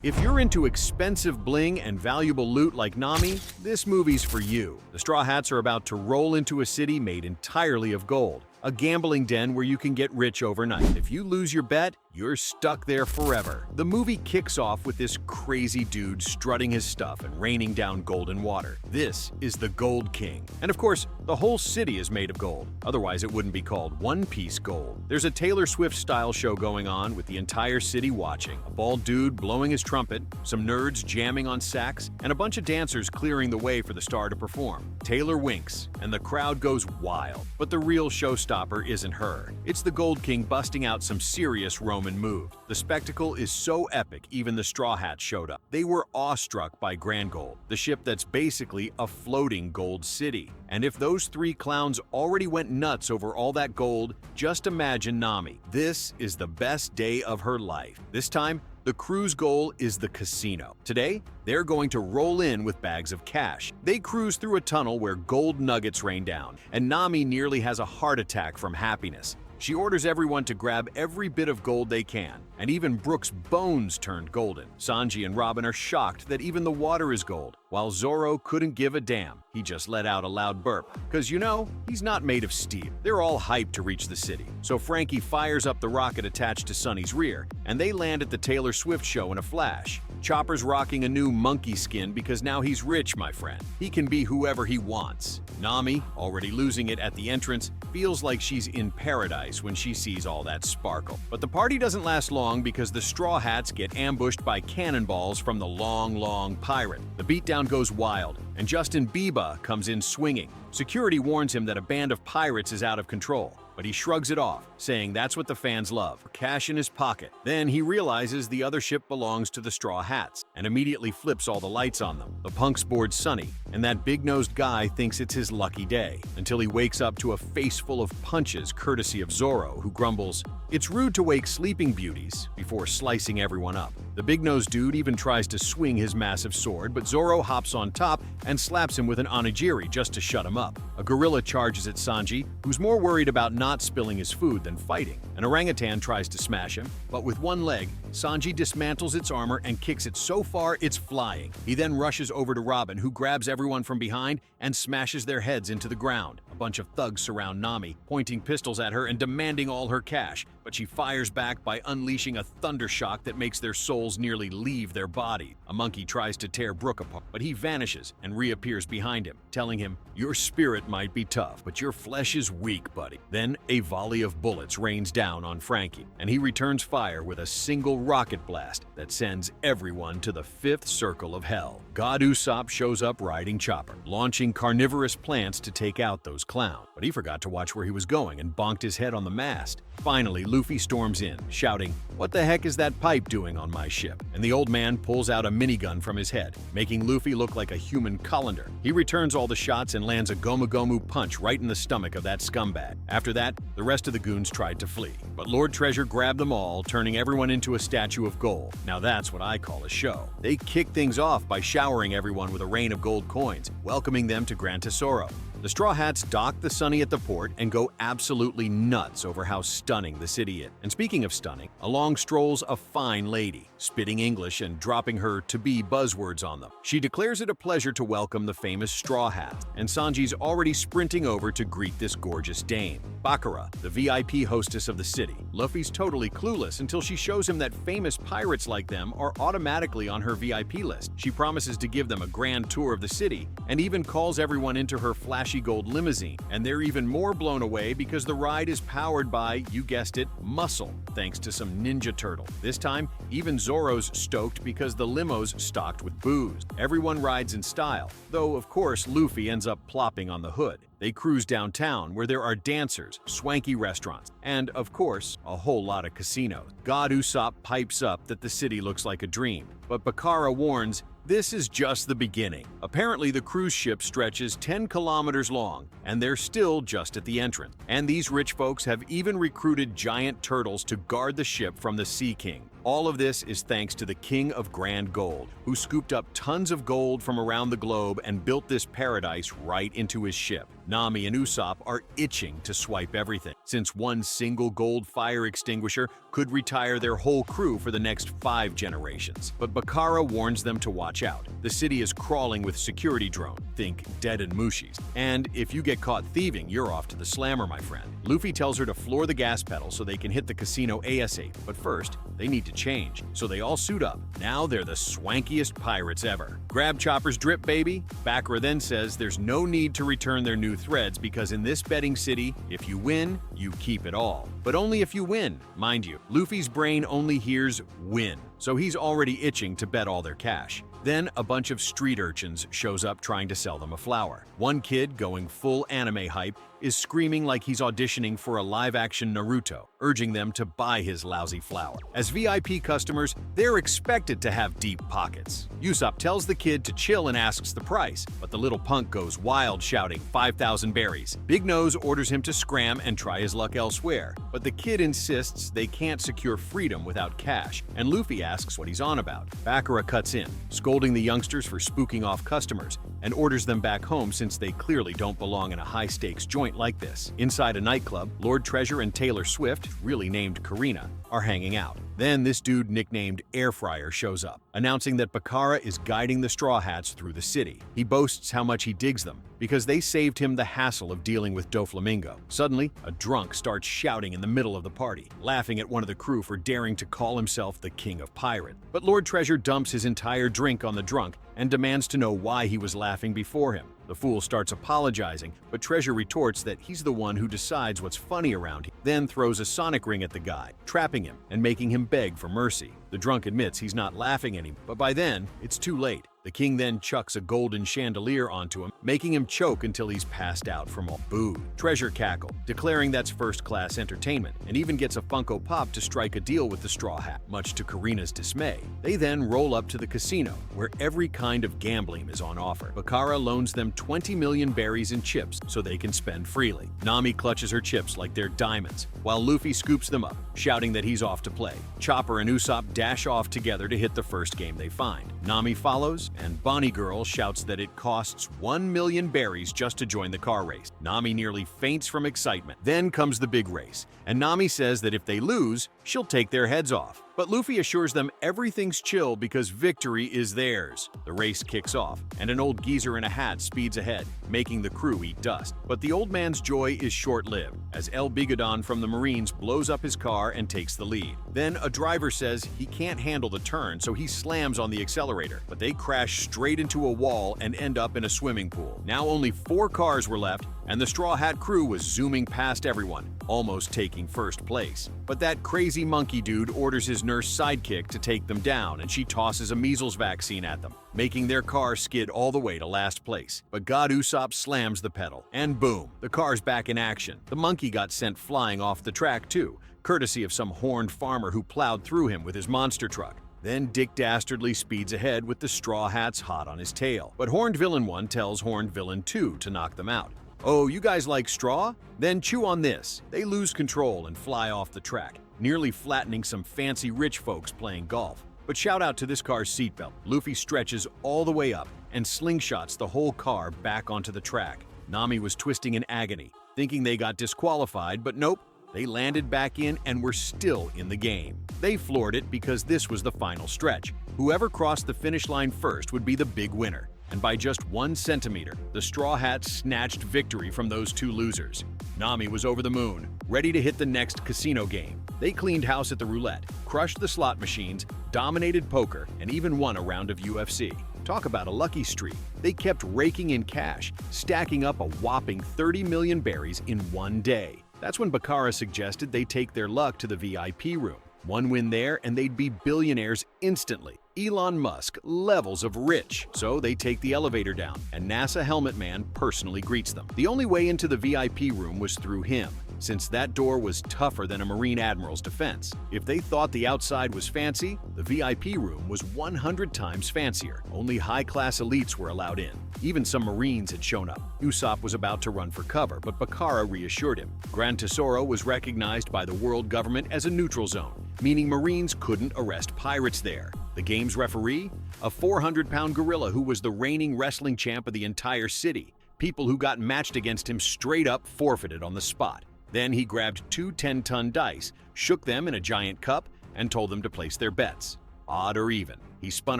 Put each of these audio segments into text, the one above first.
If you're into expensive bling and valuable loot like Nami, this movie's for you. The Straw Hats are about to roll into a city made entirely of gold, a gambling den where you can get rich overnight. If you lose your bet, you're stuck there forever. The movie kicks off with this crazy dude strutting his stuff and raining down golden water. This is the Gold King. And of course, the whole city is made of gold. Otherwise, it wouldn't be called One Piece Gold. There's a Taylor Swift-style show going on with the entire city watching. A bald dude blowing his trumpet, some nerds jamming on sax, and a bunch of dancers clearing the way for the star to perform. Taylor winks, and the crowd goes wild. But the real showstopper isn't her. It's the Gold King busting out some serious Roman moves. The spectacle is so epic, even the Straw Hats showed up. They were awestruck by Grand Gold, the ship that's basically a floating gold city. And if those three clowns already went nuts over all that gold, just imagine Nami. This is the best day of her life. This time, the crew's goal is the casino. Today, they're going to roll in with bags of cash. They cruise through a tunnel where gold nuggets rain down, and Nami nearly has a heart attack from happiness. She orders everyone to grab every bit of gold they can, and even Brook's bones turned golden. Sanji and Robin are shocked that even the water is gold, while Zoro couldn't give a damn. He just let out a loud burp, because you know, he's not made of steel. They're all hyped to reach the city, so Frankie fires up the rocket attached to Sunny's rear, and they land at the Taylor Swift show in a flash. Chopper's rocking a new monkey skin because now he's rich, my friend. He can be whoever he wants. Nami, already losing it at the entrance, feels like she's in paradise when she sees all that sparkle. But the party doesn't last long because the Straw Hats get ambushed by cannonballs from the long pirate. The beatdown goes wild, and Justin Bieber comes in swinging. Security warns him that a band of pirates is out of control, but he shrugs it off, saying that's what the fans love, cash in his pocket. Then he realizes the other ship belongs to the Straw Hats, and immediately flips all the lights on them. The punks board Sunny, and that big-nosed guy thinks it's his lucky day, until he wakes up to a face full of punches courtesy of Zoro, who grumbles, "It's rude to wake sleeping beauties," before slicing everyone up. The big-nosed dude even tries to swing his massive sword, but Zoro hops on top and slaps him with an onigiri just to shut him up. A gorilla charges at Sanji, who's more worried about not spilling his food than fighting. An orangutan tries to smash him, but with one leg, Sanji dismantles its armor and kicks it so far it's flying. He then rushes over to Robin, who grabs everyone from behind and smashes their heads into the ground. A bunch of thugs surround Nami, pointing pistols at her and demanding all her cash, but she fires back by unleashing a thunder shock that makes their souls nearly leave their body. A monkey tries to tear Brook apart, but he vanishes and reappears behind him, telling him, "Your spirit might be tough, but your flesh is weak, buddy." Then a volley of bullets rains down on Frankie, and he returns fire with a single rocket blast that sends everyone to the fifth circle of hell. God Usopp shows up riding Chopper, launching carnivorous plants to take out those clowns. But he forgot to watch where he was going and bonked his head on the mast. Finally, Luffy storms in, shouting, "What the heck is that pipe doing on my ship?" And the old man pulls out a minigun from his head, making Luffy look like a human colander. He returns all the shots and lands a Gomu Gomu punch right in the stomach of that scumbag. After that, the rest of the goons tried to flee, but Lord Treasure grabbed them all, turning everyone into a statue of gold. Now that's what I call a show. They kick things off by showering everyone with a rain of gold coins, welcoming them to Gran Tesoro. The Straw Hats dock the Sunny at the port and go absolutely nuts over how stunning the city is. And speaking of stunning, along strolls a fine lady, spitting English and dropping her to-be buzzwords on them. She declares it a pleasure to welcome the famous Straw Hats, and Sanji's already sprinting over to greet this gorgeous dame. Bakura, the VIP hostess of the city. Luffy's totally clueless until she shows him that famous pirates like them are automatically on her VIP list. She promises to give them a grand tour of the city, and even calls everyone into her flashy gold limousine, and they're even more blown away because the ride is powered by, you guessed it, muscle, thanks to some ninja turtle. This time, even Zoro's stoked because the limo's stocked with booze. Everyone rides in style, though of course Luffy ends up plopping on the hood. They cruise downtown where there are dancers, swanky restaurants, and, of course, a whole lot of casinos. God Usopp pipes up that the city looks like a dream, but Bakara warns, this is just the beginning. Apparently, the cruise ship stretches 10 kilometers long, and they're still just at the entrance. And these rich folks have even recruited giant turtles to guard the ship from the Sea King. All of this is thanks to the King of Grand Gold, who scooped up tons of gold from around the globe and built this paradise right into his ship. Nami and Usopp are itching to swipe everything, since one single gold fire extinguisher could retire their whole crew for the next 5 generations. But Bakara warns them to watch out. The city is crawling with security drone, think Dead and Mushis. And if you get caught thieving, you're off to the slammer, my friend. Luffy tells her to floor the gas pedal so they can hit the casino ASAP, but first, they need to change. So they all suit up. Now they're the swankiest pirates ever. Grab Chopper's drip, baby. Bakara then says there's no need to return their new threads because in this betting city, if you win, you keep it all. But only if you win, mind you. Luffy's brain only hears win, so he's already itching to bet all their cash. Then a bunch of street urchins shows up trying to sell them a flower. One kid, going full anime hype, is screaming like he's auditioning for a live-action Naruto, urging them to buy his lousy flower. As VIP customers, they're expected to have deep pockets. Usopp tells the kid to chill and asks the price, but the little punk goes wild shouting 5,000 berries. Big Nose orders him to scram and try his luck elsewhere, but the kid insists they can't secure freedom without cash, and Luffy asks what he's on about. Bakara cuts in, scolding the youngsters for spooking off customers, and orders them back home since they clearly don't belong in a high-stakes joint like this. Inside a nightclub, Lord Treasure and Taylor Swift, really named Karina, are hanging out. Then this dude nicknamed Air Fryer shows up, announcing that Bakara is guiding the Straw Hats through the city. He boasts how much he digs them, because they saved him the hassle of dealing with Doflamingo. Suddenly, a drunk starts shouting in the middle of the party, laughing at one of the crew for daring to call himself the King of Pirate. But Lord Treasure dumps his entire drink on the drunk and demands to know why he was laughing before him. The fool starts apologizing, but Treasure retorts that he's the one who decides what's funny around him, then throws a sonic ring at the guy, trapping him and making him beg for mercy. The drunk admits he's not laughing anymore, but by then, it's too late. The king then chucks a golden chandelier onto him, making him choke until he's passed out from all booze. Treasure cackled, declaring that's first-class entertainment, and even gets a Funko Pop to strike a deal with the Straw Hat, much to Karina's dismay. They then roll up to the casino, where every kind of gambling is on offer. Bakara loans them 20 million berries and chips so they can spend freely. Nami clutches her chips like they're diamonds, while Luffy scoops them up, shouting that he's off to play. Chopper and Usopp dash off together to hit the first game they find. Nami follows, and Bonnie Girl shouts that it costs 1 million berries just to join the car race. Nami nearly faints from excitement. Then comes the big race, and Nami says that if they lose, she'll take their heads off. But Luffy assures them everything's chill because victory is theirs. The race kicks off, and an old geezer in a hat speeds ahead, making the crew eat dust. But the old man's joy is short-lived, as El Bigodon from the Marines blows up his car and takes the lead. Then a driver says he can't handle the turn, so he slams on the accelerator, but they crash straight into a wall and end up in a swimming pool. Now only 4 cars were left, and the Straw Hat crew was zooming past everyone, almost taking first place. But that crazy monkey dude orders his nurse sidekick to take them down, and she tosses a measles vaccine at them, making their car skid all the way to last place. But God Usopp slams the pedal, and boom, the car's back in action. The monkey got sent flying off the track too, courtesy of some horned farmer who plowed through him with his monster truck. Then Dick Dastardly speeds ahead with the Straw Hats hot on his tail. But Horned Villain 1 tells Horned Villain 2 to knock them out. Oh, you guys like straw? Then chew on this. They lose control and fly off the track, nearly flattening some fancy rich folks playing golf. But shout out to this car's seatbelt. Luffy stretches all the way up and slingshots the whole car back onto the track. Nami was twisting in agony, thinking they got disqualified, but nope. They landed back in and were still in the game. They floored it because this was the final stretch. Whoever crossed the finish line first would be the big winner. And by just 1 centimeter, the Straw Hats snatched victory from those 2 losers. Nami was over the moon, ready to hit the next casino game. They cleaned house at the roulette, crushed the slot machines, dominated poker, and even won a round of UFC. Talk about a lucky streak. They kept raking in cash, stacking up a whopping 30 million berries in 1 day. That's when Bakara suggested they take their luck to the VIP room. 1 win there and they'd be billionaires instantly. Elon Musk levels of rich. So they take the elevator down, and NASA Helmet Man personally greets them. The only way into the VIP room was through him, since that door was tougher than a Marine Admiral's defense. If they thought the outside was fancy, the VIP room was 100 times fancier. Only high-class elites were allowed in. Even some Marines had shown up. Usopp was about to run for cover, but Bakara reassured him. Gran Tesoro was recognized by the world government as a neutral zone, meaning Marines couldn't arrest pirates there. The game's referee? A 400-pound gorilla who was the reigning wrestling champ of the entire city. People who got matched against him straight up forfeited on the spot. Then he grabbed two 10-ton dice, shook them in a giant cup, and told them to place their bets. Odd or even. He spun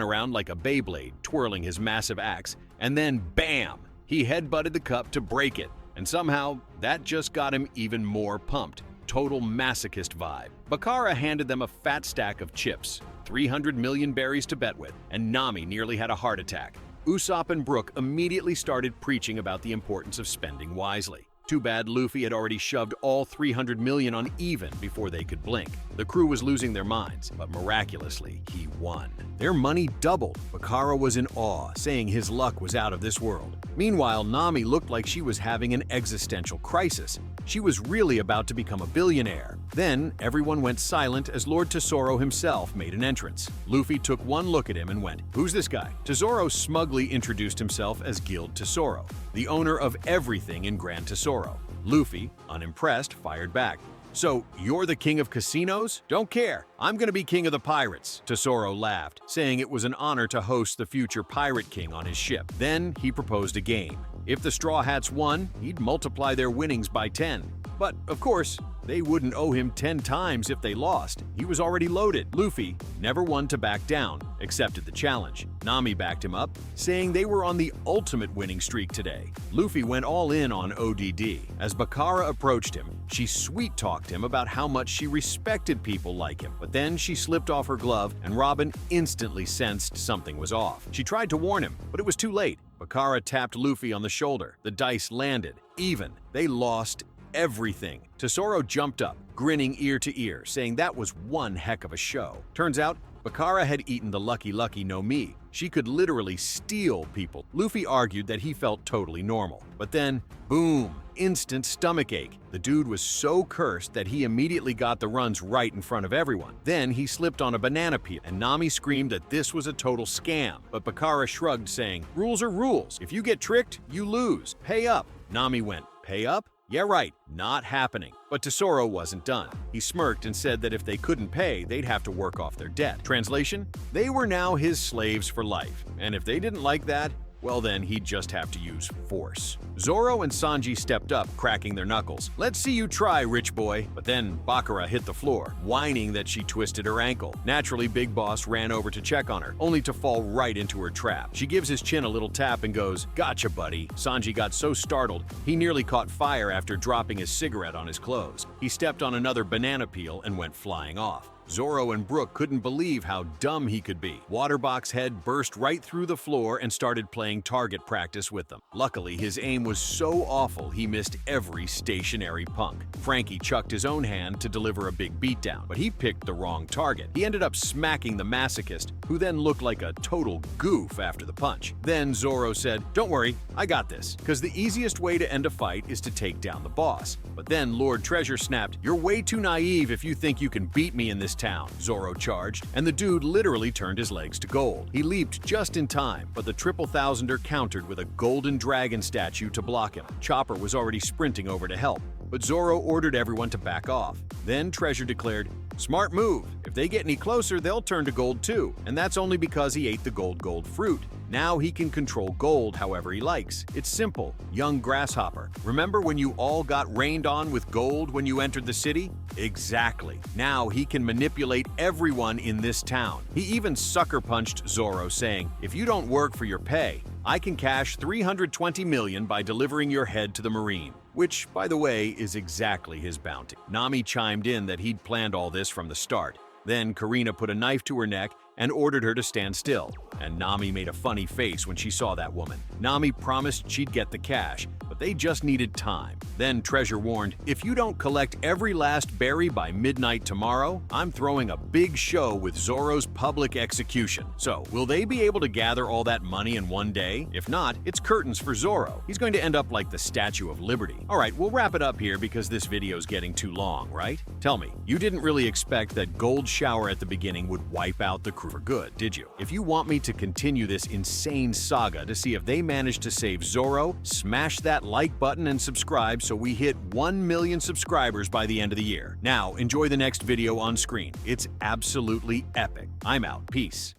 around like a Beyblade, twirling his massive axe, and then bam! He headbutted the cup to break it, and somehow that just got him even more pumped. Total masochist vibe. Bakara handed them a fat stack of chips, 300 million berries to bet with, and Nami nearly had a heart attack. Usopp and Brook immediately started preaching about the importance of spending wisely. Too bad Luffy had already shoved all 300 million on even before they could blink. The crew was losing their minds, but miraculously, he won. Their money doubled. Bakara was in awe, saying his luck was out of this world. Meanwhile, Nami looked like she was having an existential crisis. She was really about to become a billionaire. Then, everyone went silent as Lord Tesoro himself made an entrance. Luffy took one look at him and went, "Who's this guy?" Tesoro smugly introduced himself as Guild Tesoro, the owner of everything in Grand Tesoro. Luffy, unimpressed, fired back, "So, you're the king of casinos? Don't care. I'm gonna be king of the pirates." Tesoro laughed, saying it was an honor to host the future pirate king on his ship. Then he proposed a game. If the Straw Hats won, he'd multiply their winnings by 10. But, of course, they wouldn't owe him 10 times if they lost. He was already loaded. Luffy, never one to back down, accepted the challenge. Nami backed him up, saying they were on the ultimate winning streak today. Luffy went all in on ODD. As Bakara approached him, she sweet-talked him about how much she respected people like him. But then she slipped off her glove, and Robin instantly sensed something was off. She tried to warn him, but it was too late. Bakara tapped Luffy on the shoulder. The dice landed. Even. They lost everything. Tesoro jumped up, grinning ear to ear, saying that was one heck of a show. Turns out, Bakara had eaten the Lucky Lucky no Mi. She could literally steal people. Luffy argued that he felt totally normal. But then, boom, instant stomachache. The dude was so cursed that he immediately got the runs right in front of everyone. Then he slipped on a banana peel, and Nami screamed that this was a total scam. But Bakara shrugged, saying, "Rules are rules. If you get tricked, you lose. Pay up." Nami went, "Pay up? Yeah, right, not happening." But Tesoro wasn't done. He smirked and said that if they couldn't pay, they'd have to work off their debt. Translation? They were now his slaves for life, and if they didn't like that, well then he'd just have to use force. Zoro and Sanji stepped up, cracking their knuckles. "Let's see you try, rich boy." But then Bakara hit the floor, whining that she twisted her ankle. Naturally, Big Boss ran over to check on her, only to fall right into her trap. She gives his chin a little tap and goes, "Gotcha, buddy." Sanji got so startled, he nearly caught fire after dropping his cigarette on his clothes. He stepped on another banana peel and went flying off. Zoro and Brook couldn't believe how dumb he could be. Waterbox Head burst right through the floor and started playing target practice with them. Luckily, his aim was so awful he missed every stationary punk. Frankie chucked his own hand to deliver a big beatdown, but he picked the wrong target. He ended up smacking the masochist, who then looked like a total goof after the punch. Then Zoro said, "Don't worry, I got this," because the easiest way to end a fight is to take down the boss. But then Lord Treasure snapped, "You're way too naive if you think you can beat me in this town." Zoro charged, and the dude literally turned his legs to gold. He leaped just in time, but the triple thousander countered with a golden dragon statue to block him. Chopper was already sprinting over to help, but Zoro ordered everyone to back off. Then Treasure declared, "Smart move. If they get any closer, they'll turn to gold too." And that's only because he ate the gold fruit. Now he can control gold however he likes. It's simple. Young grasshopper. Remember when you all got rained on with gold when you entered the city? Exactly. Now he can manipulate everyone in this town. He even sucker punched Zoro, saying, "If you don't work for your pay, I can cash 320 million by delivering your head to the Marine." Which, by the way, is exactly his bounty. Nami chimed in that he'd planned all this from the start. Then Karina put a knife to her neck and ordered her to stand still, and Nami made a funny face when she saw that woman. Nami promised she'd get the cash, but they just needed time. Then Treasure warned, "If you don't collect every last berry by midnight tomorrow, I'm throwing a big show with Zoro's public execution." So, will they be able to gather all that money in one day? If not, it's curtains for Zoro. He's going to end up like the Statue of Liberty. Alright, we'll wrap it up here because this video's getting too long, right? Tell me, you didn't really expect that Gold Shower at the beginning would wipe out the crew for good, did you? If you want me to continue this insane saga to see if they manage to save Zoro, smash that like button and subscribe so we hit 1 million subscribers by the end of the year. Now, enjoy the next video on screen. It's absolutely epic. I'm out. Peace.